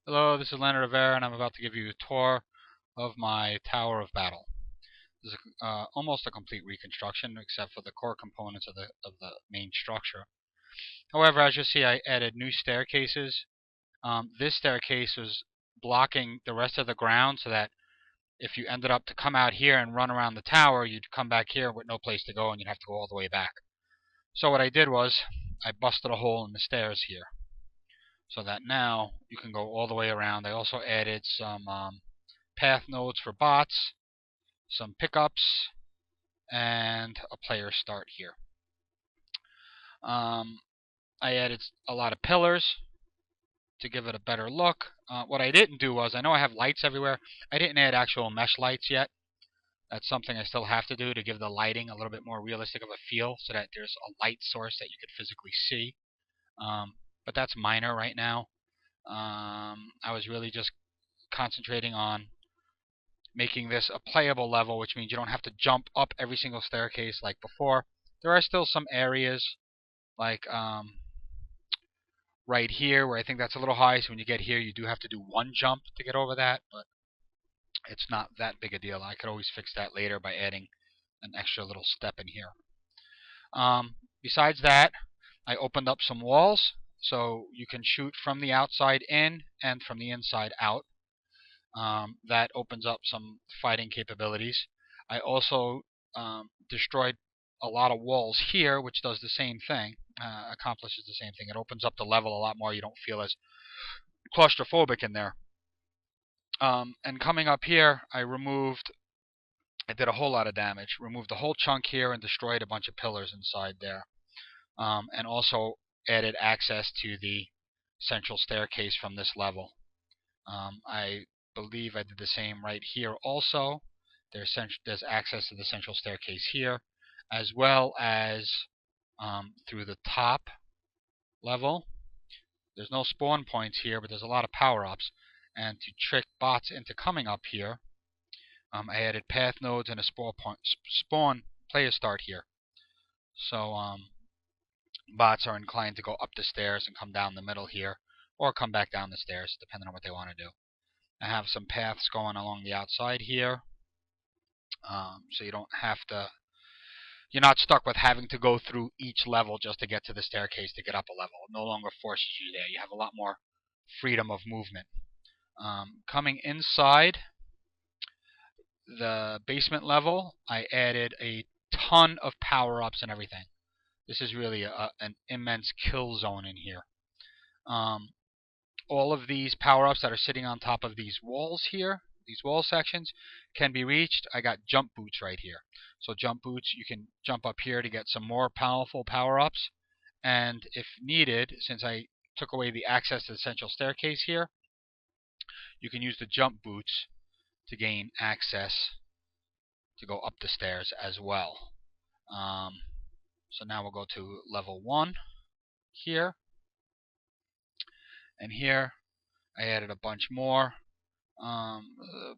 Hello, this is Leonard Rivera, and I'm about to give you a tour of my Tower of Battle. This is almost a complete reconstruction, except for the core components of the main structure. However, as you see, I added new staircases. This staircase was blocking the rest of the ground, so that if you ended up to come out here and run around the tower, you'd come back here with no place to go, and you'd have to go all the way back. So what I did was I busted a hole in the stairs here, so that now you can go all the way around. I also added some path nodes for bots, some pickups, and a player start here. Um, I added a lot of pillars to give it a better look. What I didn't do was, I know I have lights everywhere. I didn't add actual mesh lights yet. That's something I still have to do to give the lighting a little bit more realistic of a feel, so that there's a light source that you could physically see. But that's minor right now. I was really just concentrating on making this a playable level, which means you don't have to jump up every single staircase like before. There are still some areas like right here where I think that's a little high, so when you get here you do have to do one jump to get over that, but it's not that big a deal. I could always fix that later by adding an extra little step in here. Besides that, I opened up some walls so you can shoot from the outside in and from the inside out. That opens up some fighting capabilities. I also destroyed a lot of walls here, which does the same thing, accomplishes the same thing. It opens up the level a lot more. You don't feel as claustrophobic in there. And coming up here, I did a whole lot of damage. Removed a whole chunk here and destroyed a bunch of pillars inside there. And also added access to the central staircase from this level. I believe I did the same right here also. There's access to the central staircase here, as well as through the top level. There's no spawn points here, but there's a lot of power-ups. And to trick bots into coming up here, I added path nodes and a spawn player start here. So bots are inclined to go up the stairs and come down the middle here, or come back down the stairs, depending on what they want to do. I have some paths going along the outside here, so you don't have to. You're not stuck with having to go through each level just to get to the staircase to get up a level. It no longer forces you there. You have a lot more freedom of movement. Coming inside the basement level, I added a ton of power-ups and everything. This is really an immense kill zone in here. All of these power-ups that are sitting on top of these walls here, these wall sections, can be reached. I got jump boots right here. So jump boots, you can jump up here to get some more powerful power-ups. And if needed, since I took away the access to the central staircase here, you can use the jump boots to gain access to go up the stairs as well. So now we'll go to level 1 here. And here I added a bunch more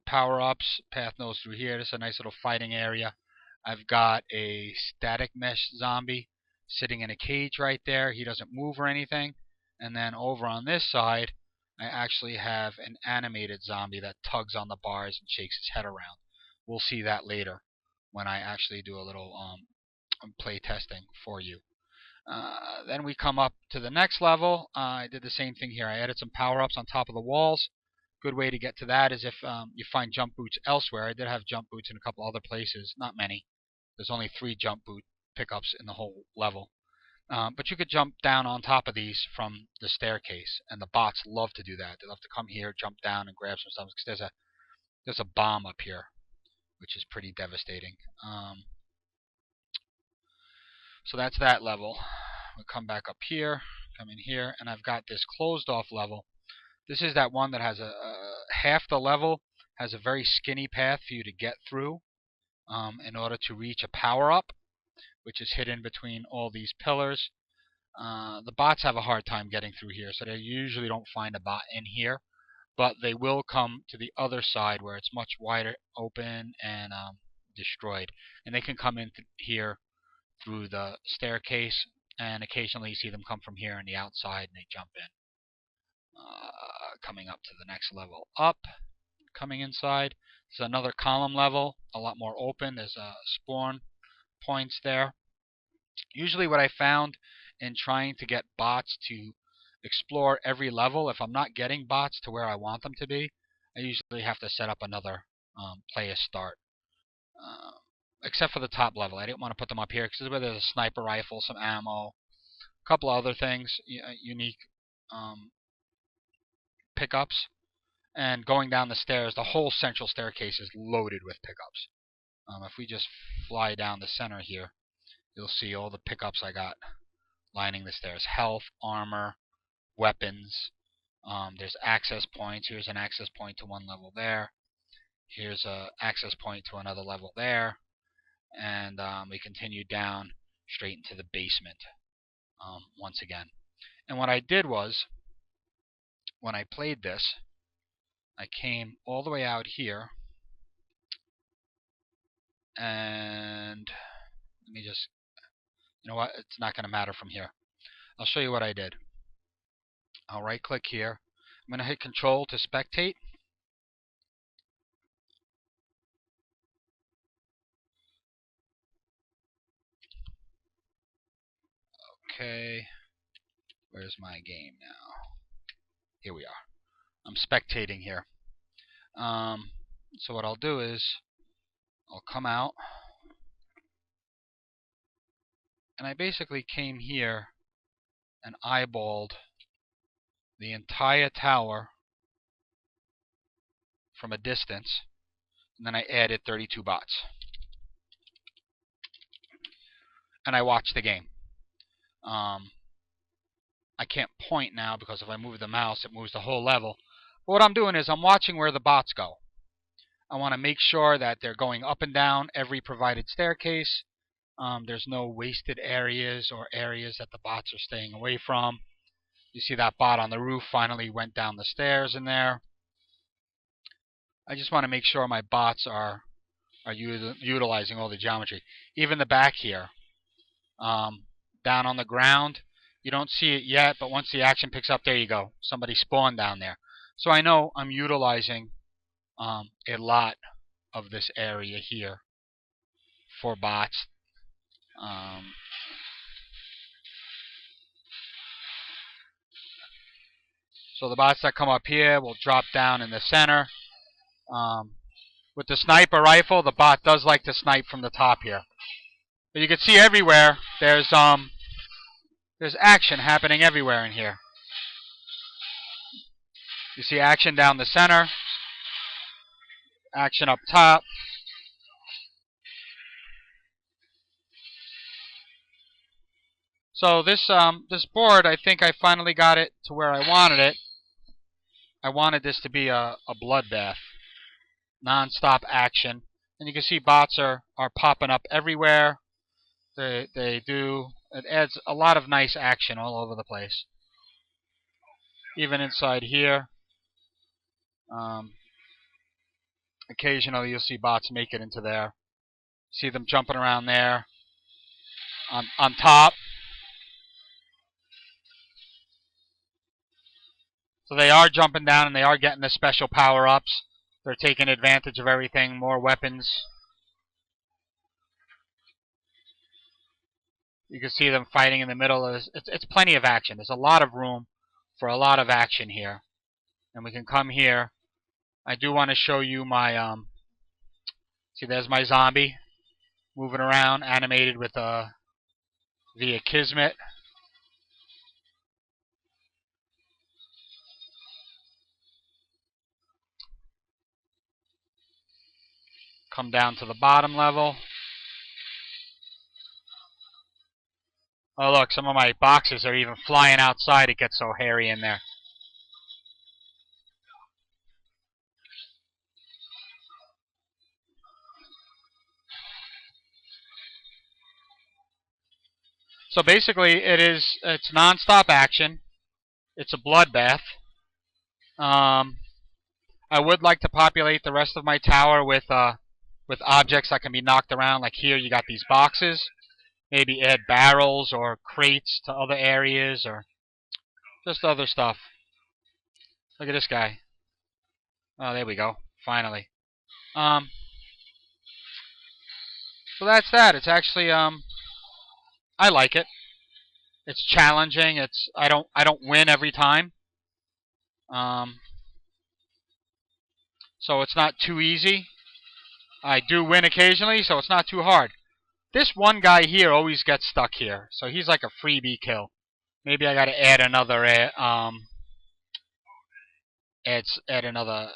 power-ups, path nodes through here. This is a nice little fighting area. I've got a static mesh zombie sitting in a cage right there. He doesn't move or anything. And then over on this side, I actually have an animated zombie that tugs on the bars and shakes his head around. We'll see that later when I actually do a little play testing for you. Then we come up to the next level. I did the same thing here. I added some power-ups on top of the walls. Good way to get to that is if you find jump boots elsewhere. I did have jump boots in a couple other places, not many. There's only 3 jump boot pickups in the whole level. But you could jump down on top of these from the staircase, and the bots love to do that. They love to come here, jump down, and grab some stuff, because there's a bomb up here, which is pretty devastating. So that's that level. We'll come back up here, come in here, and I've got this closed off level. This is that one that has half the level has a very skinny path for you to get through in order to reach a power up, which is hidden between all these pillars. The bots have a hard time getting through here, so they usually don't find a bot in here, but they will come to the other side where it's much wider open and destroyed, and they can come in here through the staircase, and occasionally you see them come from here on the outside and they jump in. coming up to the next level up, coming inside. There's another column level, a lot more open. There's spawn points there. Usually what I found in trying to get bots to explore every level, if I'm not getting bots to where I want them to be, I usually have to set up another player start. Except for the top level. I didn't want to put them up here because this is where there's a sniper rifle, some ammo, a couple of other things, unique pickups. And going down the stairs, the whole central staircase is loaded with pickups. If we just fly down the center here, you'll see all the pickups I got lining the stairs. Health, armor, weapons. There's access points. Here's an access point to one level there. Here's an access point to another level there. And we continue down straight into the basement once again. And what I did was, when I played this, I came all the way out here, and let me just, you know what, it's not going to matter from here. I'll show you what I did. I'll right click here. I'm going to hit Control to spectate. Okay, where's my game now? Here we are. I'm spectating here. So what I'll do is I'll come out, and I basically came here and eyeballed the entire tower from a distance, and then I added 32 bots. And I watched the game. I can't point now because if I move the mouse, it moves the whole level. But what I'm doing is I'm watching where the bots go. I want to make sure that they're going up and down every provided staircase. There's no wasted areas or areas that the bots are staying away from. You see that bot on the roof finally went down the stairs in there. I just want to make sure my bots are utilizing all the geometry. Even the back here, down on the ground, you don't see it yet, but once the action picks up, there you go. Somebody spawned down there. So I know I'm utilizing a lot of this area here for bots. So the bots that come up here will drop down in the center. With the sniper rifle, the bot does like to snipe from the top here. But you can see everywhere there's action happening everywhere in here. You see action down the center, action up top. So this board, I think I finally got it to where I wanted it. I wanted this to be a bloodbath, non-stop action, and you can see bots are popping up everywhere. They do. It adds a lot of nice action all over the place. Even inside here, occasionally you'll see bots make it into there. See them jumping around there on top. So they are jumping down and they are getting the special power-ups. They're taking advantage of everything, more weapons. You can see them fighting in the middle of this. It's plenty of action. There's a lot of room for a lot of action here. And we can come here. I do want to show you my, see there's my zombie moving around, animated with via Kismet. Come down to the bottom level. Oh look, some of my boxes are even flying outside. It gets so hairy in there. So basically, it's non-stop action. It's a bloodbath. I would like to populate the rest of my tower with objects that can be knocked around. Like here, you got these boxes. Maybe add barrels or crates to other areas, or just other stuff. Look at this guy. Oh, there we go. Finally. Um, so that's that. It's actually I like it. It's challenging. I don't win every time. Um, so it's not too easy. I do win occasionally, so it's not too hard. This one guy here always gets stuck here, so he's like a freebie kill. Maybe I got to add another add another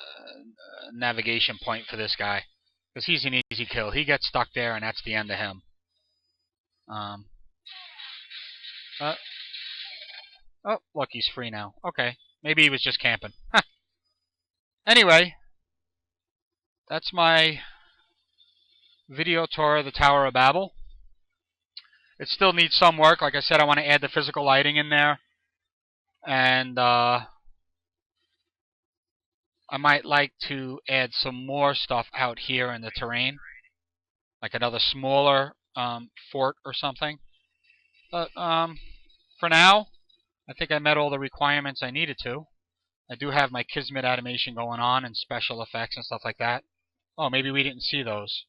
navigation point for this guy, because he's an easy kill. He gets stuck there, and that's the end of him. Um, uh, oh, look, he's free now. Okay, maybe he was just camping. Huh. Anyway, that's my video tour of the Tower of Babel. It still needs some work. Like I said, I want to add the physical lighting in there, and I might like to add some more stuff out here in the terrain, like another smaller fort or something. But for now, I think I met all the requirements I needed to. I do have my Kismet animation going on and special effects and stuff like that. Oh, maybe we didn't see those.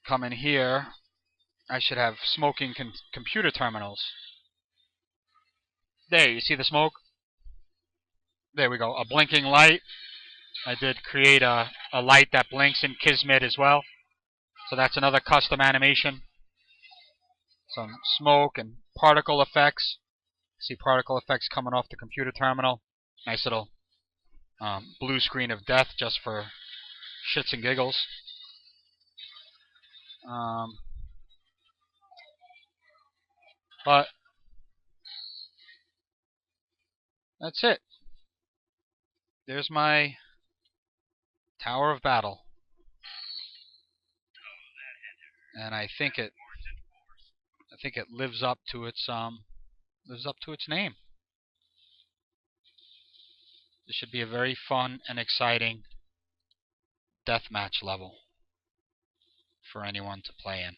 Come in here. I should have smoking computer terminals. There, you see the smoke? There we go. A blinking light. I did create a light that blinks in Kismet as well. So that's another custom animation. Some smoke and particle effects. See particle effects coming off the computer terminal. Nice little blue screen of death just for shits and giggles. But that's it. There's my Tower of Battle. And I think it lives up to its name. This should be a very fun and exciting deathmatch level for anyone to play in.